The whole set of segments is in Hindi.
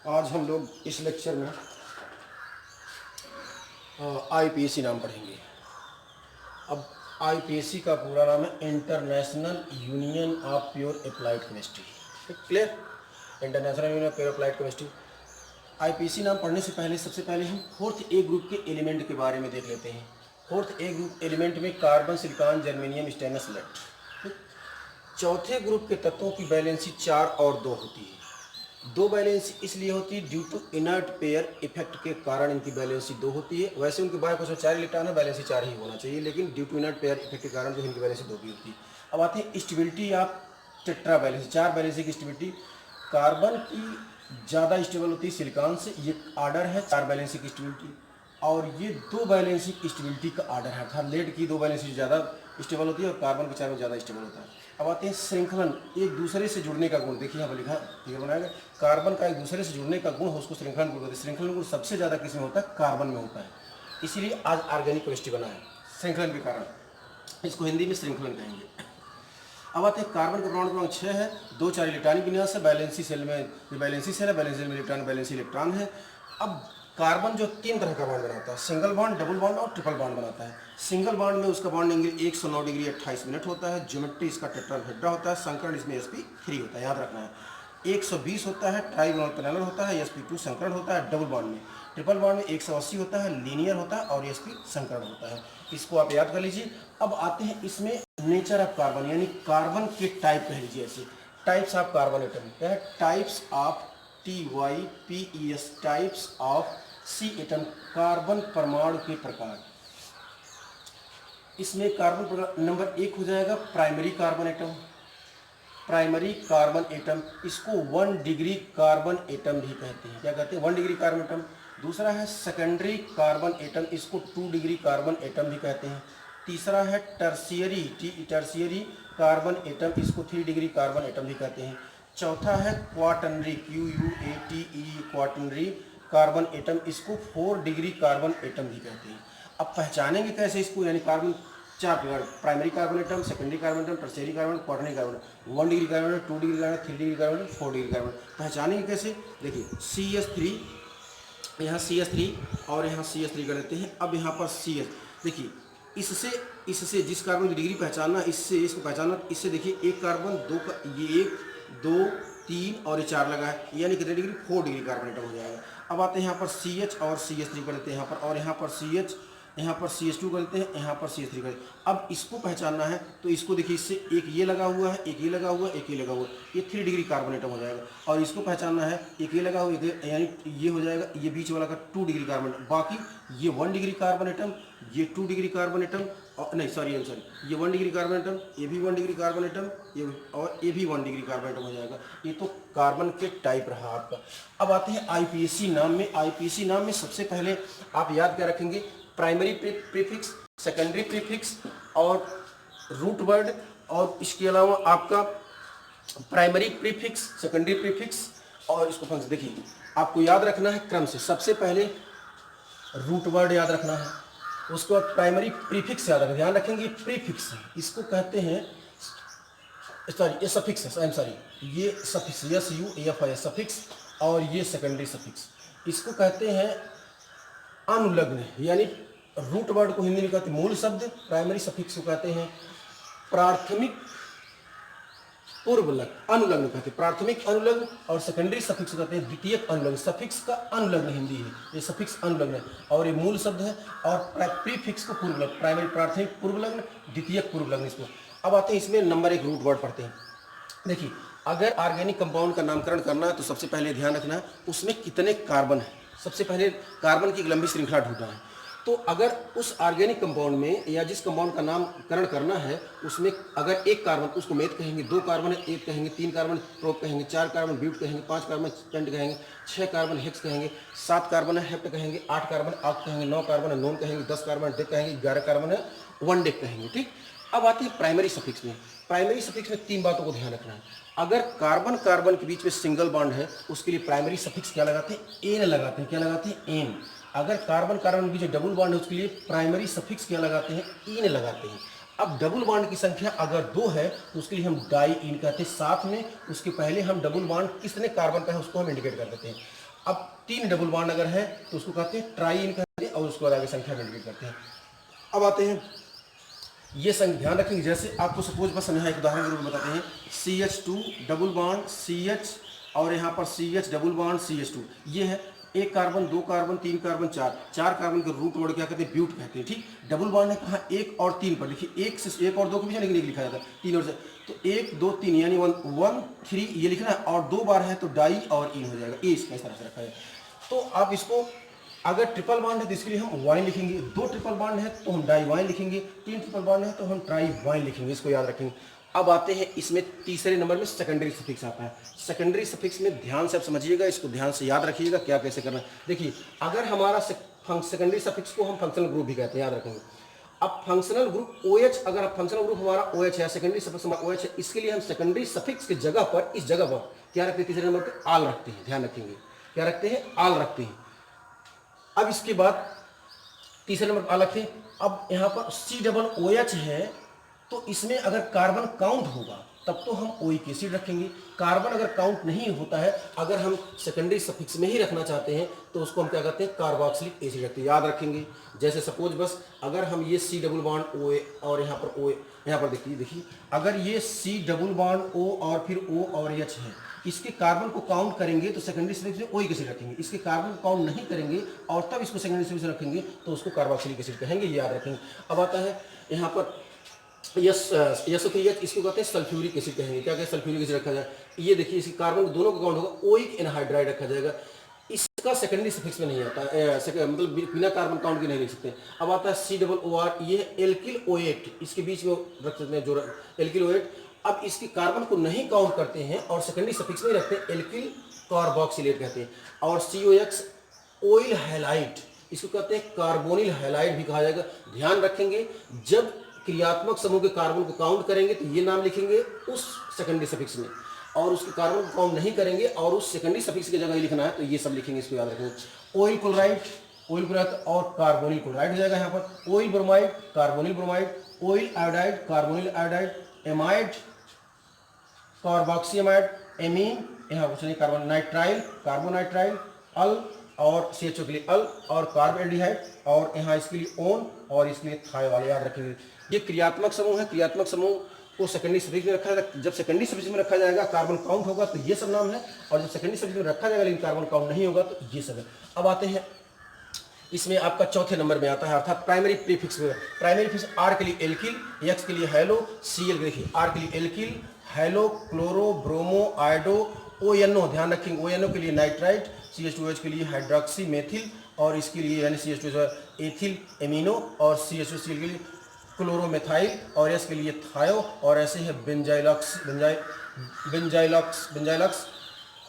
आज हम लोग इस लेक्चर में आईपीएसी नाम पढ़ेंगे। अब आईपीएसी का पूरा नाम है international union of pure applied chemistry. Clear? International union of pure applied chemistry. IUPAC नाम पढ़ने से पहले सबसे पहले हम फोर्थ ए ग्रुप के एलिमेंट के बारे में देख लेते हैं। फोर्थ ए ग्रुप एलिमेंट में carbon, silicon, germanium, stainless, lead. चौथे ग्रुप के तत्वों की वैलेंसी 4 और 2 होती है। 2 वैलेंसी इसलिए होती है due to inert pair effect के कारण इनकी वैलेंसी 2 होती है। वैसे उनके बाहर कुछ 4 इलेक्ट्रॉन है, वैलेंसी 4 ही होना चाहिए, लेकिन due to inert pair effect के कारण जो इनकी वैलेंसी 2 भी होती है। अब आते हैं stability of tetra valency, 4 valency की स्टेबिलिटी। कार्बन की ज़्यादा स्टेबल होती है सिलिकॉन से, ये आर्डर है 4 वैलेंसी की स्टेबिलिटी, और ये 2 वैलेंसी की स्टेबिलिटी का आर्डर है। अर्थात लेड की 2 वैलेंसी ज़्यादा स्टेबल होती है और कार्बन के 4 में ज़्यादा स्टेबल होता है। अब आते हैं श्रृंखलन, एक दूसरे से जुड़ने का गुण। देखिए यहाँ पर लिखा फिगर बनाया गया, कार्बन का एक दूसरे से जुड़ने का गुण हो उसको श्रृंखलन गुण कहते हैं। श्रृंखलन गुण सबसे ज़्यादा किसमें होता है? कार्बन में होता है। इसीलिए आज ऑर्गेनिक केमिस्ट्री बना है श्रृंखलन के कारण, इसको हिंदी में श्रृंखलन कहेंगे। अब आते हैं कार्बन का परमाणु क्रमांक 6 है, 2 4 इलेक्ट्रॉनिक विन्यास है। बैलेंसी सेल में ये बैलेंसी सेल है, बैलेंसी सेल में इलेक्ट्रॉन बैलेंसी इलेक्ट्रॉन है। अब कार्बन जो 3 तरह का बॉन्ड बनाता है, सिंगल बॉन्ड, डबल बॉन्ड और ट्रिपल बॉन्ड बनाता है। सिंगल बॉन्ड में उसका बॉन्ड एंगल 109 डिग्री 28 मिनट होता है। ज्योमेट्री इसका टेट्राहेड्रा होता है। संकरण इसमें sp3 होता है, याद रखना है। 120 होता है, ट्राइगोनल पैरेलल होता है, sp2 संकरण होता है डबल बॉन्ड में। ट्रिपल बॉन्ड में 180 होता है, लीनियर होता है और sp संकरण होता है। इसको आप याद कर लीजिए। अब आते हैं इसमें नेचर ऑफ कार्बन, यानी कार्बन के टाइप कह लीजिए ऐसे। टाइप्स ऑफ कार्बन एटम क्या है? Types of TYPES, types of C atom, carbon परमाणु के प्रकार। इसमें कार्बन प्रकार नंबर 1 हो जाएगा primary carbon atom. Primary carbon atom, इसको 1 डिग्री कार्बन एटम भी कहते हैं। क्या कहते हैं? 1 डिग्री कार्बन एटम। दूसरा है सेकेंडरी कार्बन एटम, इसको 2 डिग्री कार्बन एटम भी कहते हैं। तीसरा है टर्शियरी कार्बन एटम, इसको 3 डिग्री कार्बन एटम भी कहते हैं। चौथा है quaternary, QUATE, quaternary carbon atom, इसको 4 डिग्री कार्बन एटम भी कहते हैं। अब पहचानेंगे कैसे इसको? यानी कार्बन 4 प्रकार, primary carbon atom, secondary carbon atom, tertiary carbon, quaternary carbon, 1 degree carbon, 2 degree carbon, 3 degree carbon, 4 degree carbon. पहचानेंगे कैसे? देखिए CH3, यहाँ CH3 और यहाँ CH3 कर लेते हैं। अब यहाँ पर CS, देखिए इससे जिस कार्बन की डिग्री पहचानना, इससे इसको पहचानना, इससे देखिए एक कार्बन 2 का, ये 1 2 3 और ये 4 लगा है, यानी कितने डिग्री? 4 डिग्री कार्बन एटम हो जाएगा। अब आते हैं यहाँ पर CH और CH3 कर लेते हैं यहाँ पर, और यहाँ पर CH, यहाँ पर CH2 कर लेते हैं, यहाँ पर CH3 कर लेते हैं। अब इसको पहचानना है तो इसको देखिए, इससे एक ये लगा हुआ है, एक ये लगा हुआ है, एक ये लगा हुआ है, ये 3 डिग्री कार्बन एटम हो जाएगा। और इसको पहचानना है, एक ये लगा हुआ है, यानी ये हो जाएगा, ये बीच वाला का 2 डिग्री कार्बन, बाकी ये 1 डिग्री कार्बन एटम, ये 2 डिग्री कार्बन एटम, और नहीं सॉरी ये 1 डिग्री कार्बन एटम, ये भी 1 डिग्री कार्बन एटम, ये और ये भी 1 डिग्री कार्बन एटम हो जाएगा। ये तो कार्बन के टाइप रहा आपका। अब आते हैं आईपीएसी नाम में। आईपीएसी नाम में सबसे पहले आप याद क्या रखेंगे? प्राइमरी प्रीफिक्स, सेकेंडरी प्रीफिक्स और रूट वर्ड, और इसके अलावा आपका प्राइमरी प्रीफिक्स, सेकेंडरी प्रीफिक्स और इसको फंक्शन। देखिए आपको याद रखना है क्रम से, सबसे पहले रूट वर्ड याद रखना है, उसके बाद प्राइमरी प्रीफिक्स याद रखें। ध्यान रखेंगे प्रीफिक्स, इसको कहते हैं, सॉरी ये सफिक्स है, आई एम सॉरी, ये सफिक्स SUFI सफिक्स, और ये सेकेंडरी सफिक्स, इसको कहते हैं अनुलग्न, यानी रूट वर्ड को हिंदी में कहते हैं मूल शब्द। प्राइमरी सफिक्स को कहते हैं प्राथमिक पूर्वलग्न, अनुलग्न कहते हैं, प्राथमिक अनुलग्न। और सेकेंडरी सफिक्स को कहते हैं द्वितीयक अनुलग्न। सफिक्स का अनुलग्न हिंदी है, ये सफिक्स अनुलग्न है और ये मूल शब्द है। और प्रीफिक्स को पूर्वलग्न, प्राइमरी प्राथमिक पूर्वलग्न, द्वितीयक पूर्वलग्न इसको। अब आते हैं इसमें नंबर 1 रूट वर्ड पढ़ते हैं। देखिए अगर ऑर्गेनिक कंपाउंड का नामकरण करना है तो सबसे पहले ध्यान रखना है उसमें कितने कार्बन है। सबसे पहले कार्बन की एक लंबी श्रृंखला ढूंढना है। तो अगर उस ऑर्गेनिक कंपाउंड में या जिस कंपाउंड का नामकरण करना है उसमें अगर एक कार्बन, उसको मेथ कहेंगे, 2 कार्बन है एक कहेंगे, 3 कार्बन प्रोप कहेंगे, 4 कार्बन ब्यूट कहेंगे, 5 कार्बन पेंट कहेंगे, 6 कार्बन हेक्स कहेंगे, 7 कार्बन है हेप्ट कहेंगे, 8 कार्बन ऑक्ट कहेंगे, 9 कार्बन है नोन कहेंगे, 10 कार्बन डेक कहेंगे, 11 कार्बन है वन डेक कहेंगे। ठीक, अब आते हैं प्राइमरी सफिक्स में। प्राइमरी सफिक्स में 3 बातों को ध्यान रखना है। अगर कार्बन कार्बन के बीच में सिंगल बॉन्ड है उसके लिए प्राइमरी सफिक्स क्या लगाते हैं? एन लगाते हैं। क्या लगाते हैं? एन। अगर कार्बन कार्बन के बीच डबल बॉन्ड है उसके लिए प्राइमरी सफिक्स क्या लगाते हैं? इन लगाते हैं। अब डबल बॉन्ड की संख्या अगर 2 है तो उसके लिए हम डाई इन कहते हैं। साथ में उसके पहले हम डबल बॉन्ड कितने कार्बन का है उसको हम इंडिकेट कर देते हैं। अब 3 डबल बॉन्ड अगर है तो उसको कहते हैं ट्राईन कहते हैं, और उसको आगे संख्या में इंडिकेट करते हैं। अब आते हैं ये संख्या, ध्यान रखेंगे, जैसे आपको सपोज बस हम यहाँ एक उदाहरण के रूप में बताते हैं, CH2 डबल बॉन्ड CH और यहाँ पर CH डबल बॉन्ड CH2, ये है 1 कार्बन 2 कार्बन 3 कार्बन 4 कार्बन के रूट वर्ड क्या कहते हैं, ब्यूट कहते हैं। ठीक, डबल बॉन्ड है कहाँ, 1 और 3 पर। देखिए 1 से 1 और 2 के बीच में लेकिन 1 लिखा जाता है, 3 और से, तो 1 2 3 यानी 1 3 ये लिखना है, और 2 बार है तो डाई और इन हो जाएगा, ये इस तरह से रखा है। तो आप इसको अगर ट्रिपल बॉन्ड है तो इसके लिए हम वाइन लिखेंगे, 2 ट्रिपल बॉन्ड है तो हम डाई वाइन लिखेंगे, 3 ट्रिपल बॉन्ड है तो हम ट्राई वाइन लिखेंगे, इसको याद रखेंगे। अब आते हैं इसमें तीसरे नंबर में सेकेंडरी सफिक्स आता है। सेकेंडरी सफिक्स में ध्यान से आप समझिएगा, इसको ध्यान से याद रखिएगा क्या कैसे करना है। देखिए अगर हमारा सेकेंडरी सफिक्स को हम फंक्शनल ग्रुप भी कहते हैं, याद रखेंगे। अब फंक्शनल ग्रुप OH, अगर फंक्शनल ग्रुप हमारा OH है, सेकेंडरी सफिक्स हमारा OH है, इसके लिए हम सेकेंडरी सफिक्स की जगह पर, इस जगह पर क्या रखते हैं, तीसरे नंबर पर आल रखते हैं, ध्यान रखेंगे क्या रखते हैं, आल रखते हैं। अब इसके बाद तीसरे नंबर पर अलग थे। अब यहाँ पर C OH है तो इसमें अगर कार्बन काउंट होगा तब तो हम ओइक एसिड रखेंगे। कार्बन अगर काउंट नहीं होता है, अगर हम सेकेंडरी सफिक्स में ही रखना चाहते हैं तो उसको हम क्या कहते हैं, कार्बोक्सिलिक एसिड रखते हैं, याद रखेंगे। जैसे सपोज बस अगर हम ये C डबल बॉन्ड O और यहाँ पर O, यहाँ पर देखिए अगर ये C डबल बॉन्ड O और फिर O और H है, इसके कार्बन को काउंट करेंगे तो सेकेंडरी सफिक्स में ओइक एसिड रखेंगे। इसके कार्बन को काउंट नहीं करेंगे और तब इसको सेकेंडरी सफिक्स में रखेंगे तो उसको कार्बोक्सिलिक एसिड कहेंगे, ये याद रखेंगे। अब आता है यहाँ पर SO3H, इसको कहते हैं सल्फ्यूरिक एसिड कहेंगे, क्या कहते हैं, सल्फ्यूरिक एसिड रखा जाए। ये देखिए इसके कार्बन दोनों का काउंट होगा, ओइक एनहाइड्राइड रखा जाएगा, इसका सेकेंडरी सफिक्स में नहीं आता, मतलब बिना कार्बन काउंट के नहीं लिख सकते। अब आता है COOR, ये एल्किल OH, इसके बीच में रख सकते हैं जो एल्किल OH। अब इसके कार्बन को नहीं काउंट करते हैं और सेकेंडरी सफिक्स में रखते हैं, एल्किल कार्बोक्सिलेट कहते हैं। और COX ऑयल हैलाइड, इसको कहते हैं कार्बोनिल हैलाइड भी कहा जाएगा। ध्यान रखेंगे जब क्रियात्मक समूह के कार्बन को काउंट करेंगे तो ये नाम लिखेंगे उस सेकेंडरी सफिक्स में, और उसके कार्बन को काउंट नहीं करेंगे और उस सेकेंडरी सफिक्स की जगह ही लिखना है तो ये सब लिखेंगे, इसको याद रखेंगे। ऑयल क्लोराइड और कार्बोनिल क्लोराइड हो जाएगा यहाँ पर। Acyl bromide, carbonyl bromide, acyl iodide, carbonyl iodide, amide, carboxamide, amine, यहाँ कुछ नहीं, कार्बन नाइट्राइल, कार्बोनाइट्राइल, अल और CHO के लिए अल, और कार्बोएल्डिहाइड, और यहाँ इसके लिए ओन और इसके लिए थायोल, याद रखेंगे। ये क्रियात्मक समूह है, क्रियात्मक समूह को सेकेंडरी सफिक्स में रखा जाएगा। जब सेकेंडरी सफिक्स में रखा जाएगा कार्बन काउंट होगा तो ये सब नाम है, और जब सेकेंडरी सफिक्स में रखा जाएगा लेकिन कार्बन काउंट नहीं होगा तो ये सब है। अब आते हैं इसमें आपका चौथे नंबर में आता है अर्थात प्राइमरी प्रीफिक्स में। प्राइमरी प्रीफिक्स R के लिए एल्किल, X के लिए हेलो, Cl देखिए R के लिए alkyl, hello, chloro, bromo, iodo, ONO, ध्यान रखेंगे ONO के लिए नाइट्राइट, CH2H के लिए हाइड्रोक्सी मेथिल, और इसके लिए यानी CH2H एथिल एमिनो, और CH2Cl के लिए क्लोरोमेथाइल, और S के लिए थायो, और ऐसे है बेंजाइलॉक्स,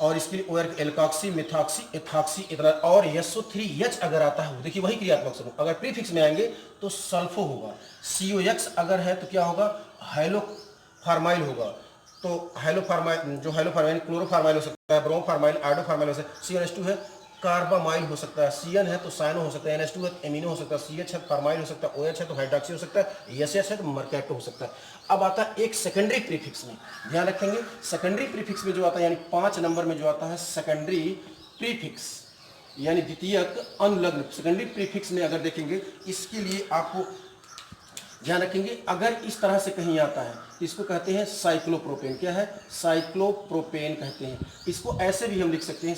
और इसके लिए OR एल्कॉक्सी, मिथॉक्सी, एथॉक्सी, इतना। और SO3H अगर आता है, देखिए वही क्रियात्मक समूह, अगर प्रीफिक्स में आएंगे तो सल्फो होगा। COX अगर है तो क्या होगा, हाइलोफार्माइल होगा। तो हाइलोफार्माइल, जो हाइलोफार्माइल क्लोरोफार्माइल हो सकता है, ब्रोमोफार्माइल, आयोडोफार्माइल हो सकता है। CnH2 है कार्बामाइल हो सकता है, Cn है तो साइनो हो सकता है, NH2 है तो एमिनो हो सकता है, CH है तो फार्माइल हो सकता है, OH है तो हाइड्रोक्सी हो सकता है, SS है तो मर्कैटो हो सकता है। अब आता है एक सेकेंडरी प्रीफिक्स में, ध्यान रखेंगे सेकेंडरी प्रीफिक्स में जो आता है यानी 5 नंबर में जो आता है सेकेंडरी प्रीफिक्स यानी द्वितीयक अनलग्न। सेकेंडरी प्रीफिक्स में अगर देखेंगे इसके लिए आपको ध्यान रखेंगे, अगर इस तरह से कहीं आता है तो इसको कहते हैं साइक्लोप्रोपेन। क्या है, साइक्लोप्रोपेन कहते हैं। इसको ऐसे भी हम लिख सकते हैं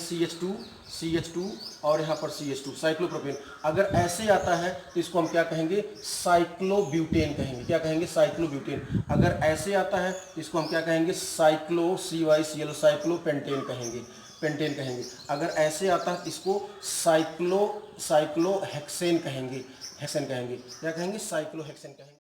CH2 और यहाँ पर CH2 साइक्लोप्रोपेन। अगर ऐसे आता है तो इसको हम क्या कहेंगे, साइक्लोब्यूटेन कहेंगे। क्या कहेंगे, साइक्लोब्यूटेन। अगर ऐसे आता है तो इसको हम क्या कहेंगे, CYCL साइक्लोपेंटेन कहेंगे। अगर ऐसे आता है तो इसको साइक्लोहेक्सेन कहेंगे। क्या कहेंगे, साइक्लोहेक्सेन कहेंगे।